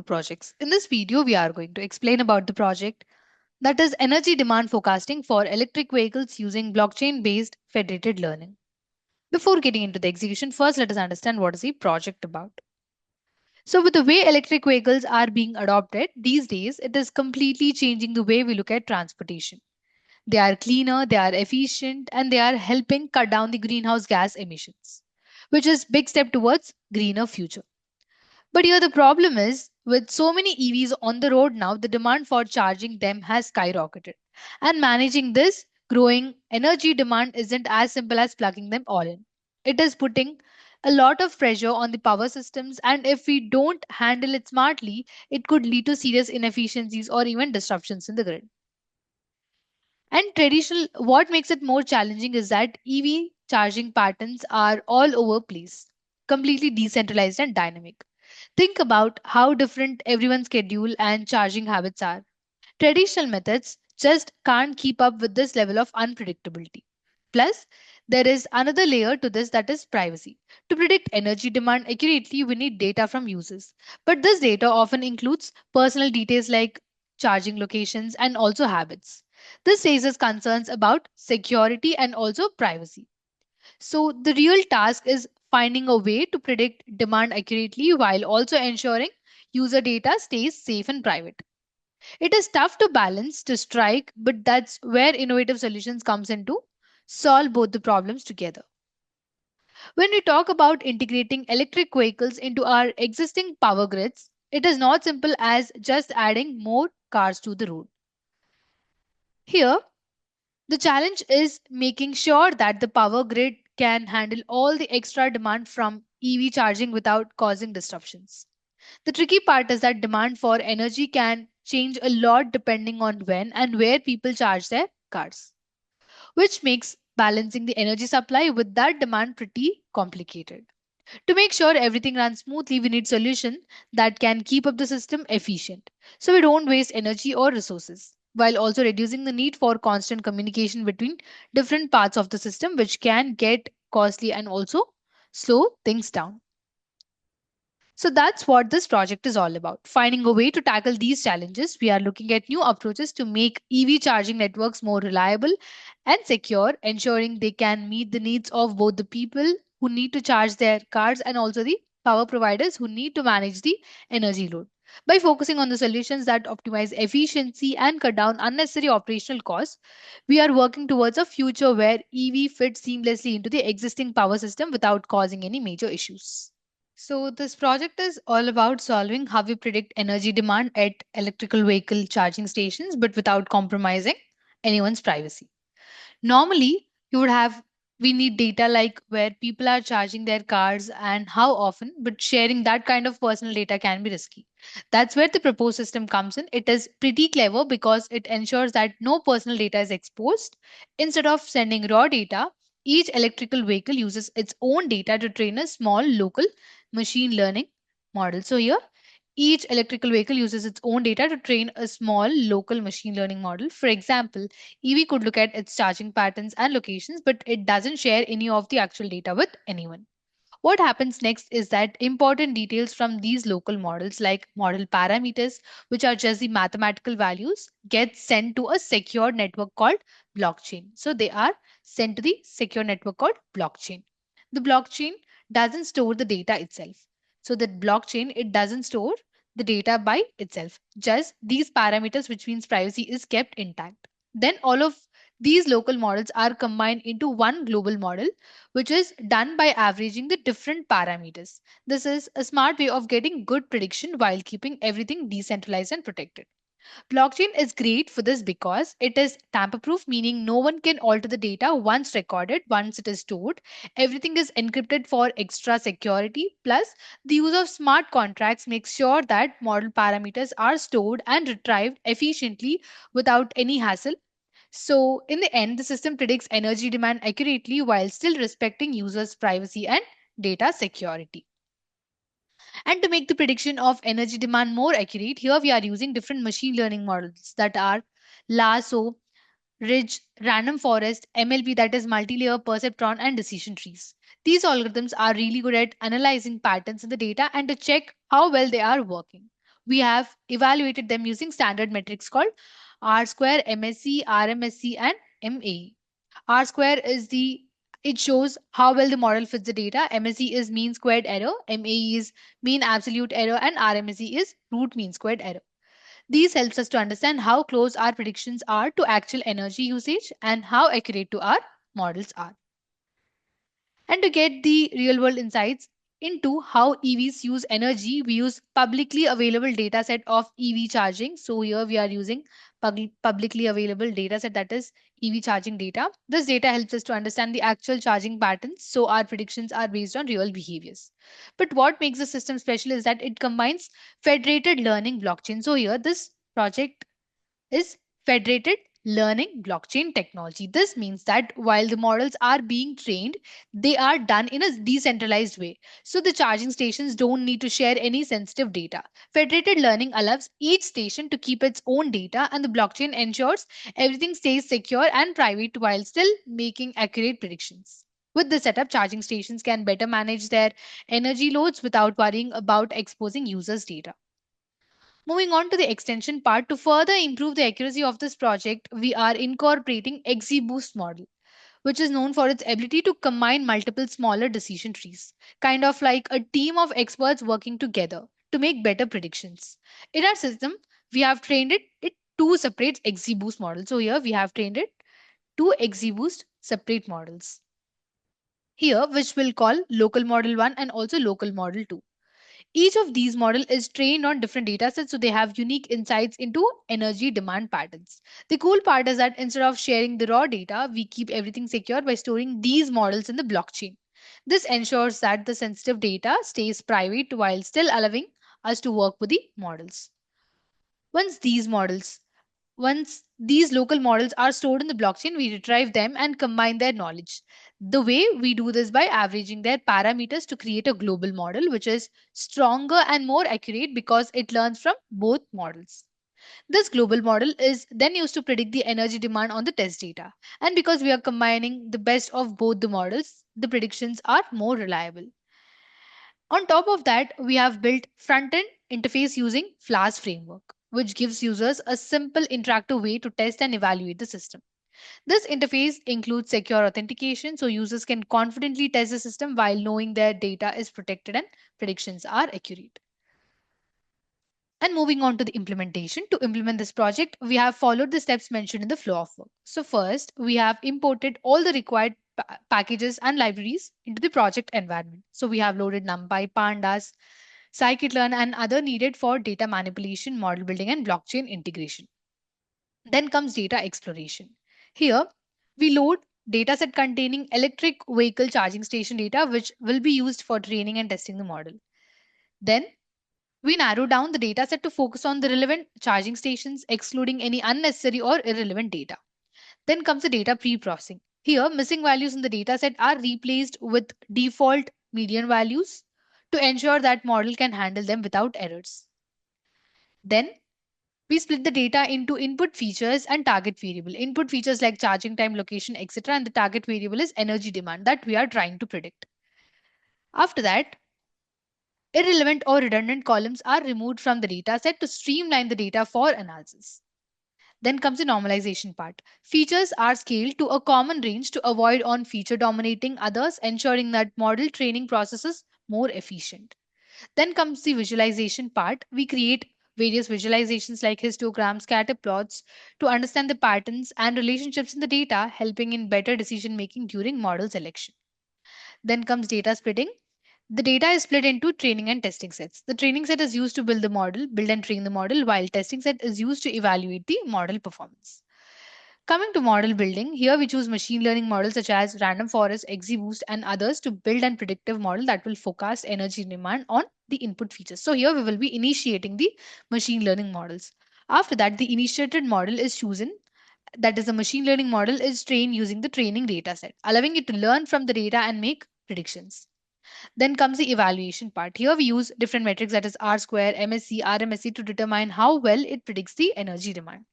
two projects. In this video, we are going to explain about the project that is energy demand forecasting for electric vehicles using blockchain based federated learning. Before getting into the execution, first let us understand what is the project about. So, with the way electric vehicles are being adopted these days, it is completely changing the way we look at transportation. They are cleaner, they are efficient, and they are helping cut down the greenhouse gas emissions, which is big step towards greener future. But here the problem is with so many EVs on the road now, the demand for charging them has skyrocketed. And managing this growing energy demand isn't as simple as plugging them all in. It is putting a lot of pressure on the power systems, and if we don't handle it smartly, it could lead to serious inefficiencies or even disruptions in the grid. And traditional, what makes it more challenging is that EV charging patterns are all over place, completely decentralized and dynamic. Think about how different everyone's schedule and charging habits are. Traditional methods just can't keep up with this level of unpredictability. Plus, there is another layer to this, that is privacy. To predict energy demand accurately, we need data from users. But this data often includes personal details like charging locations and also habits. This raises concerns about security and also privacy. So, the real task is finding a way to predict demand accurately while also ensuring user data stays safe and private. It is tough to balance, to strike, but that's where innovative solutions comes in to solve both the problems together. When we talk about integrating electric vehicles into our existing power grids, it is not simple as just adding more cars to the road. Here, the challenge is making sure that the power grid can handle all the extra demand from EV charging without causing disruptions. The tricky part is that demand for energy can change a lot depending on when and where people charge their cars, which makes balancing the energy supply with that demand pretty complicated. To make sure everything runs smoothly, we need solution that can keep up the system efficient so we don't waste energy or resources while also reducing the need for constant communication between different parts of the system, which can get costly and also slow things down. So that's what this project is all about. Finding a way to tackle these challenges, we are looking at new approaches to make EV charging networks more reliable and secure, ensuring they can meet the needs of both the people who need to charge their cars and also the power providers who need to manage the energy load. By focusing on the solutions that optimize efficiency and cut down unnecessary operational costs, we are working towards a future where EV fits seamlessly into the existing power system without causing any major issues. So, this project is all about solving how we predict energy demand at electrical vehicle charging stations, but without compromising anyone's privacy. Normally, you would have we need data like where people are charging their cars and how often, but sharing that kind of personal data can be risky. That's where the proposed system comes in. It is pretty clever because it ensures that no personal data is exposed. Instead of sending raw data, each electrical vehicle uses its own data to train a small local machine learning model. So here each electrical vehicle uses its own data to train a small local machine learning model. For example, EV could look at its charging patterns and locations, but it doesn't share any of the actual data with anyone. What happens next is that important details from these local models, like model parameters, which are just the mathematical values, get sent to a secure network called blockchain. So they are sent to the secure network called blockchain. The blockchain doesn't store the data itself. So the blockchain, it doesn't store the data by itself. Just these parameters, which means privacy, is kept intact. Then all of these local models are combined into one global model, which is done by averaging the different parameters. This is a smart way of getting good prediction while keeping everything decentralized and protected. Blockchain is great for this because it is tamper proof, meaning no one can alter the data once recorded, once it is stored. Everything is encrypted for extra security. Plus, the use of smart contracts makes sure that model parameters are stored and retrieved efficiently without any hassle. So, in the end, the system predicts energy demand accurately while still respecting users' privacy and data security. And to make the prediction of energy demand more accurate, here we are using different machine learning models that are Lasso, Ridge, Random Forest, MLP, that is multi-layer perceptron, and decision trees. These algorithms are really good at analyzing patterns in the data and to check how well they are working. We have evaluated them using standard metrics called R square, MSE, RMSE, and MAE. R square is the it shows how well the model fits the data. MSE is mean squared error, MAE is mean absolute error, and RMSE is root mean squared error. These helps us to understand how close our predictions are to actual energy usage and how accurate to our models are. And to get the real world insights into how EVs use energy, we use publicly available data set of EV charging. So here we are using publicly available data set, that is EV charging data. This data helps us to understand the actual charging patterns. So our predictions are based on real behaviors. But what makes the system special is that it combines federated learning blockchain. So here this project is federated learning blockchain technology. This means that while the models are being trained, they are done in a decentralized way. So the charging stations don't need to share any sensitive data. Federated learning allows each station to keep its own data, and the blockchain ensures everything stays secure and private while still making accurate predictions. With this setup, charging stations can better manage their energy loads without worrying about exposing users' data. Moving on to the extension part, to further improve the accuracy of this project, we are incorporating XGBoost model, which is known for its ability to combine multiple smaller decision trees, kind of like a team of experts working together to make better predictions. In our system, we have trained it two separate XGBoost models. So here we have trained it two XGBoost separate models. Here, which we'll call local model 1 and also local model 2. Each of these models is trained on different data sets, so they have unique insights into energy demand patterns. The cool part is that instead of sharing the raw data, we keep everything secure by storing these models in the blockchain. This ensures that the sensitive data stays private while still allowing us to work with the models. Once these models once these local models are stored in the blockchain, we retrieve them and combine their knowledge. The way we do this by averaging their parameters to create a global model, which is stronger and more accurate because it learns from both models. This global model is then used to predict the energy demand on the test data. And because we are combining the best of both the models, the predictions are more reliable. On top of that, we have built front-end interface using Flash framework, which gives users a simple interactive way to test and evaluate the system. This interface includes secure authentication so users can confidently test the system while knowing their data is protected and predictions are accurate. And moving on to the implementation. To implement this project, we have followed the steps mentioned in the flow of work. So first, we have imported all the required packages and libraries into the project environment. So we have loaded NumPy, Pandas, scikit-learn, and other needed for data manipulation, model building, and blockchain integration. Then comes data exploration. Here, we load dataset containing electric vehicle charging station data, which will be used for training and testing the model. Then we narrow down the dataset to focus on the relevant charging stations, excluding any unnecessary or irrelevant data. Then comes the data pre-processing. Here, missing values in the dataset are replaced with default median values to ensure that model can handle them without errors. Then we split the data into input features and target variable. Input features like charging time, location, etc. And the target variable is energy demand that we are trying to predict. After that, irrelevant or redundant columns are removed from the dataset to streamline the data for analysis. Then comes the normalization part. Features are scaled to a common range to avoid on feature dominating others, ensuring that model training process is more efficient. Then comes the visualization part. We create various visualizations like histograms, scatter plots to understand the patterns and relationships in the data, helping in better decision making during model selection. Then comes data splitting. The data is split into training and testing sets. The training set is used to build the model, build and train the model, while testing set is used to evaluate the model performance. Coming to model building, here we choose machine learning models such as random forest, XGBoost, and others to build a predictive model that will forecast energy demand on the input features. So here we will be initiating the machine learning models. After that, the initiated model is chosen. That is, the machine learning model is trained using the training data set, allowing it to learn from the data and make predictions. Then comes the evaluation part. Here we use different metrics, that is R square, MSC, RMSC, to determine how well it predicts the energy demand.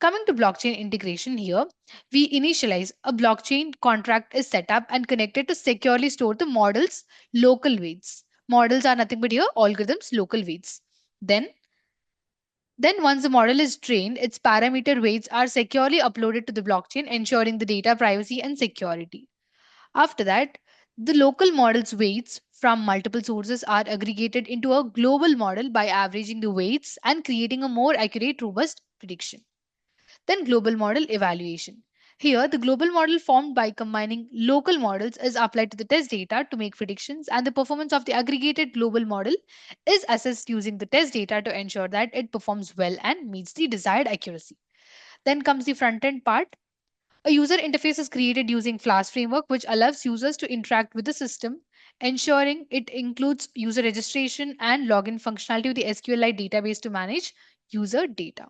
Coming to blockchain integration, here we initialize a blockchain contract is set up and connected to securely store the model's local weights. Models are nothing but here algorithms local weights. Then Then once the model is trained, its parameter weights are securely uploaded to the blockchain, ensuring the data privacy and security. After that, the local model's weights from multiple sources are aggregated into a global model by averaging the weights and creating a more accurate, robust prediction. Then global model evaluation. Here, the global model formed by combining local models is applied to the test data to make predictions, and the performance of the aggregated global model is assessed using the test data to ensure that it performs well and meets the desired accuracy. Then comes the front end part. A user interface is created using Flask framework, which allows users to interact with the system, ensuring it includes user registration and login functionality with the SQLite database to manage user data.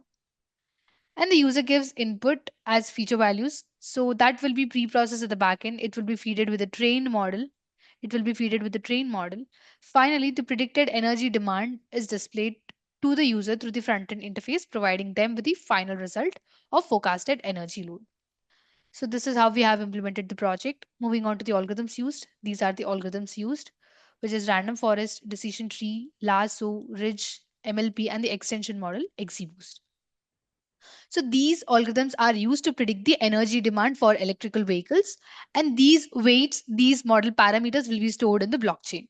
And the user gives input as feature values, so that will be pre-processed at the backend. It will be feeded with a trained model. It will be feeded with the trained model. Finally, the predicted energy demand is displayed to the user through the front-end interface, providing them with the final result of forecasted energy load. So this is how we have implemented the project. Moving on to the algorithms used. These are the algorithms used, which is random forest, decision tree, lasso, ridge, MLP, and the extension model, XGBoost. So these algorithms are used to predict the energy demand for electrical vehicles, and these weights, these model parameters will be stored in the blockchain.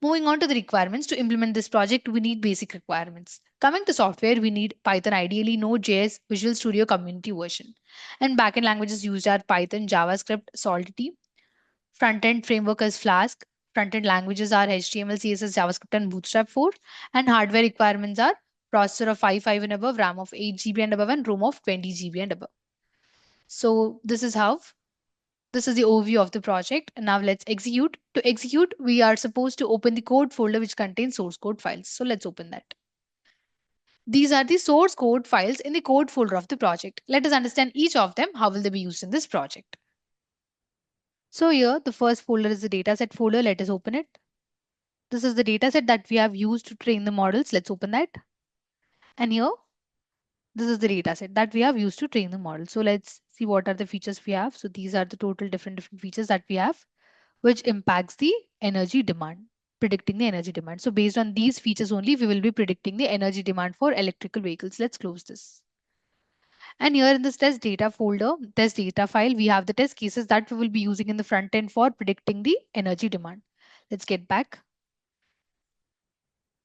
Moving on to the requirements to implement this project, we need basic requirements. Coming to software, we need Python, ideally Node.js, Visual Studio Community version. And backend languages used are Python, JavaScript, Solidity. Front-end framework is Flask. Front-end languages are HTML, CSS, JavaScript, and Bootstrap 4. And hardware requirements are processor of 5 and above, RAM of 8 GB and above, and ROM of 20 GB and above. So this is the overview of the project. And now let's execute. To execute, we are supposed to open the code folder which contains source code files. So let's open that. These are the source code files in the code folder of the project. Let us understand each of them. How will they be used in this project? So here, the first folder is the dataset folder. Let us open it. This is the dataset that we have used to train the models. Let's open that. And here, this is the dataset that we have used to train the model. So let's see what are the features we have. So these are the total different features that we have, which impacts the energy demand, predicting the energy demand. So based on these features only, we will be predicting the energy demand for electrical vehicles. Let's close this. And here in this test data folder, test data file, we have the test cases that we will be using in the front end for predicting the energy demand. Let's get back.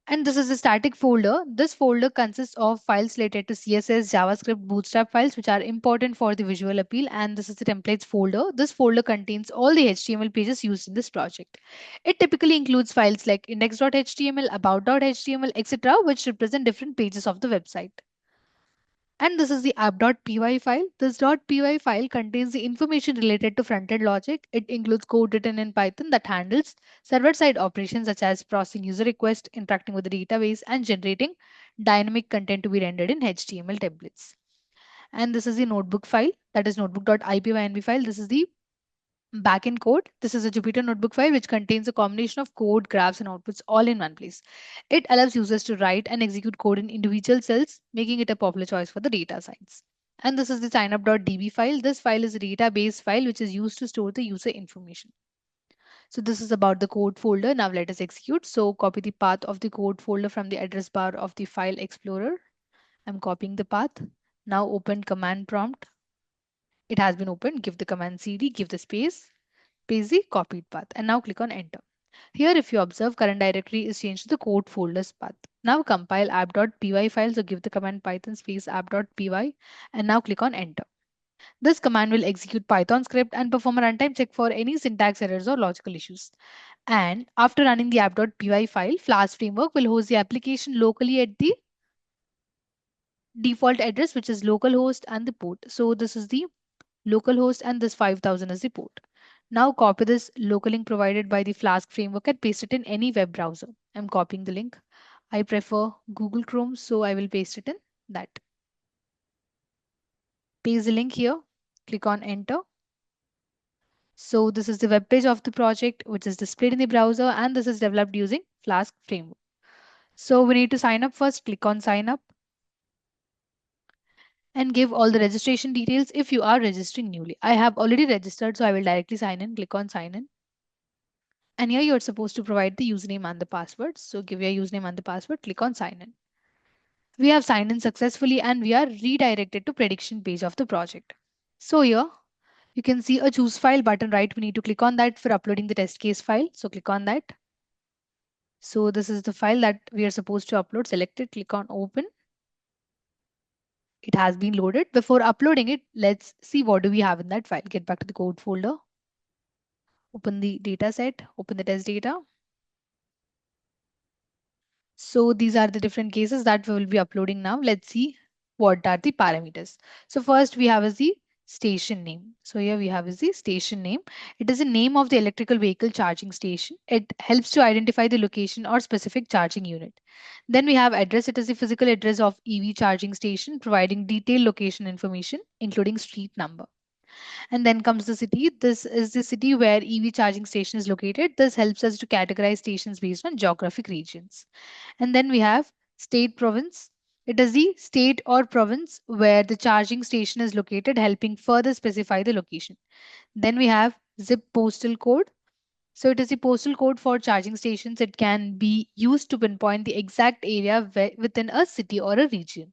And this is a static folder. This folder consists of files related to CSS, JavaScript, Bootstrap files, which are important for the visual appeal. And this is the templates folder. This folder contains all the HTML pages used in this project. It typically includes files like index.html, about.html, etc., which represent different pages of the website. And this is the app.py file. This .py file contains the information related to front-end logic. It includes code written in Python that handles server-side operations such as processing user requests, interacting with the database, and generating dynamic content to be rendered in HTML templates. And this is the notebook file, that is notebook.ipynb file. This is the backend code. This is a Jupyter notebook file which contains a combination of code, graphs, and outputs all in one place. It allows users to write and execute code in individual cells, making it a popular choice for the data science. And this is the signup.db file. This file is a database file which is used to store the user information. So this is about the code folder. Now let us execute. So copy the path of the code folder from the address bar of the file explorer. I'm copying the path. Now open command prompt. It has been opened. Give the command cd, give the space, paste the copied path, and now click on enter. Here, if you observe, current directory is changed to the code folders path. Now compile app.py file, so give the command python space app.py, and now click on enter. This command will execute Python script and perform a runtime check for any syntax errors or logical issues. And after running the app.py file, Flask framework will host the application locally at the default address, which is localhost and the port. So this is the localhost and this 5000 is the port. Now copy this local link provided by the Flask framework and paste it in any web browser. I'm copying the link. I prefer Google Chrome, so I will paste it in that. Paste the link here. Click on enter. So this is the web page of the project, which is displayed in the browser, and this is developed using Flask framework. So we need to sign up first. Click on sign up and give all the registration details if you are registering newly. I have already registered, so I will directly sign in. Click on sign in. And here you're supposed to provide the username and the password. So give your username and the password, click on sign in. We have signed in successfully and we are redirected to prediction page of the project. So here you can see a choose file button, right? We need to click on that for uploading the test case file. So click on that. So this is the file that we are supposed to upload. Select it, click on open. It has been loaded. Before uploading it, let's see what do we have in that file. Get back to the code folder, open the data set, open the test data. So these are the different cases that we will be uploading now. Let's see what are the parameters. So first we have is the station name. So here we have is the station name. It is the name of the electrical vehicle charging station. It helps to identify the location or specific charging unit. Then we have address. It is the physical address of EV charging station, providing detailed location information, including street number. And then comes the city. This is the city where EV charging station is located. This helps us to categorize stations based on geographic regions. And then we have state province. It is the state or province where the charging station is located, helping further specify the location. Then we have zip postal code. So it is the postal code for charging stations. It can be used to pinpoint the exact area within a city or a region.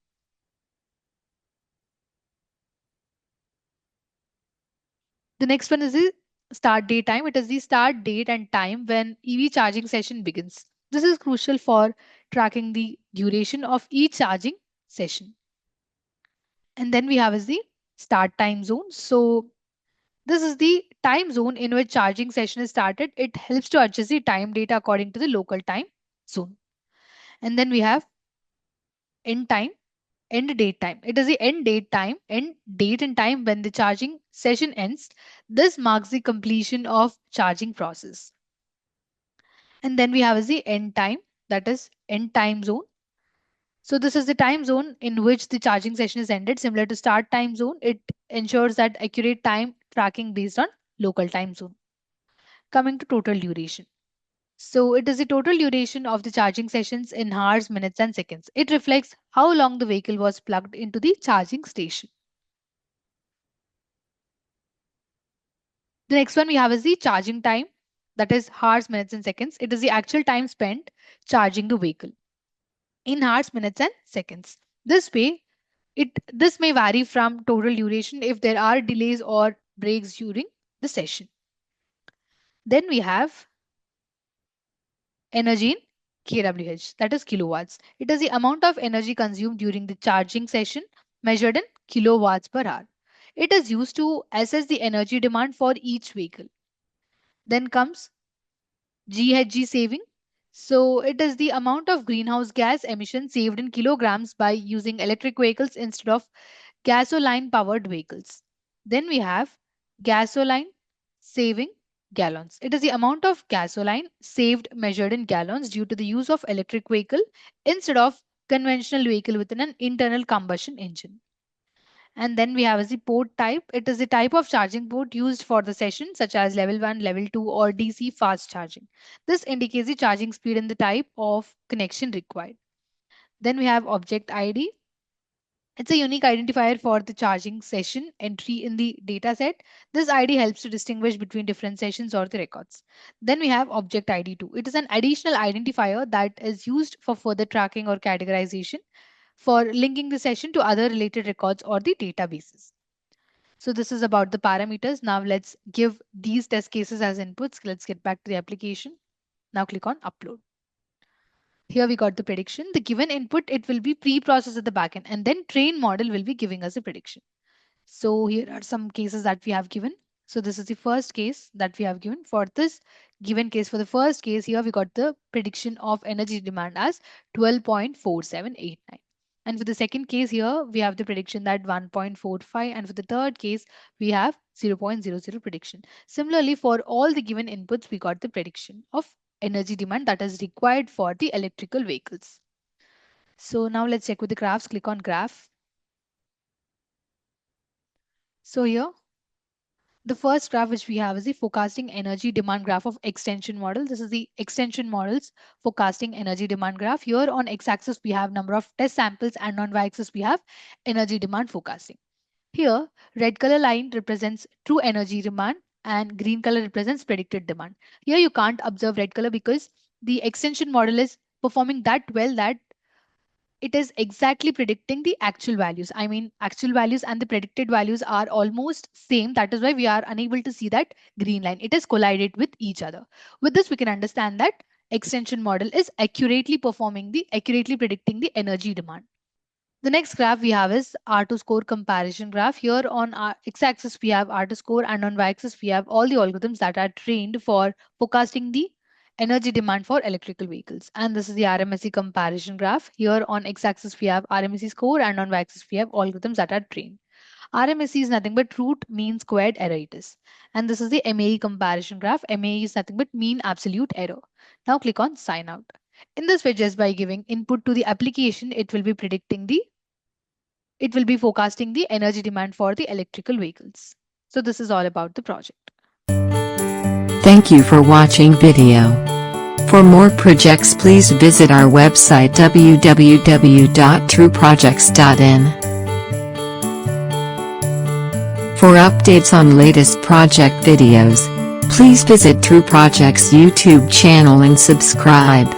The next one is the start date time. It is the start date and time when EV charging session begins. This is crucial for tracking the duration of each charging session. And then we have is the start time zone. So this is the time zone in which charging session is started. It helps to adjust the time data according to the local time zone. And then we have end time, end date time. It is the end date time, end date and time when the charging session ends. This marks the completion of charging process. And then we have is the end time, that is end time zone. So this is the time zone in which the charging session is ended. Similar to start time zone, it ensures that accurate time tracking based on local time zone. Coming to total duration. So it is the total duration of the charging sessions in hours, minutes, and seconds. It reflects how long the vehicle was plugged into the charging station. The next one we have is the charging time, that is hours, minutes, and seconds. It is the actual time spent charging the vehicle in hours, minutes, and seconds. This way, this may vary from total duration if there are delays or breaks during the session. Then we have energy in kWh, that is kilowatts. It is the amount of energy consumed during the charging session measured in kilowatts per hour. It is used to assess the energy demand for each vehicle. Then comes GHG saving. So it is the amount of greenhouse gas emission saved in kilograms by using electric vehicles instead of gasoline powered vehicles. Then we have gasoline saving gallons. It is the amount of gasoline saved measured in gallons due to the use of electric vehicle instead of conventional vehicle with an internal combustion engine. And then we have as the port type. It is the type of charging port used for the session, such as level 1, level 2, or DC fast charging. This indicates the charging speed and the type of connection required. Then we have object ID. It's a unique identifier for the charging session entry in the dataset. This ID helps to distinguish between different sessions or the records. Then we have object ID2. It is an additional identifier that is used for further tracking or categorization for linking the session to other related records or the databases. So this is about the parameters. Now let's give these test cases as inputs. Let's get back to the application. Now click on upload. Here we got the prediction. The given input, it will be pre-processed at the backend and then train model will be giving us a prediction. So here are some cases that we have given. So this is the first case that we have given. For this given case, for the first case here, we got the prediction of energy demand as 12.4789. And for the second case here, we have the prediction that 1.45. And for the third case, we have 0.00 prediction. Similarly, for all the given inputs, we got the prediction of energy demand that is required for the electrical vehicles. So now let's check with the graphs. Click on graph. So here the first graph which we have is the forecasting energy demand graph of extension model. This is the extension models forecasting energy demand graph. Here on x-axis we have number of test samples and on y-axis we have energy demand forecasting. Here red color line represents true energy demand and green color represents predicted demand. Here you can't observe red color because the extension model is performing that well that it is exactly predicting the actual values. I mean, actual values and the predicted values are almost same. That is why we are unable to see that green line. It is collided with each other. With this, we can understand that extension model is accurately predicting the energy demand. The next graph we have is R2 score comparison graph. Here on our x-axis we have R2 score, and on y-axis we have all the algorithms that are trained for forecasting the energy demand for electrical vehicles. And this is the RMSE comparison graph. Here on x-axis we have RMSE score, and on y-axis we have algorithms that are trained. RMSE is nothing but root mean squared error it is. And this is the MAE comparison graph. MAE is nothing but mean absolute error. Now click on sign out. In this way, just by giving input to the application, it will be forecasting the energy demand for the electrical vehicles. So this is all about the project. Thank you for watching video. For more projects please visit our website www.trueprojects.in. For updates on latest project videos, please visit True Projects YouTube channel and subscribe.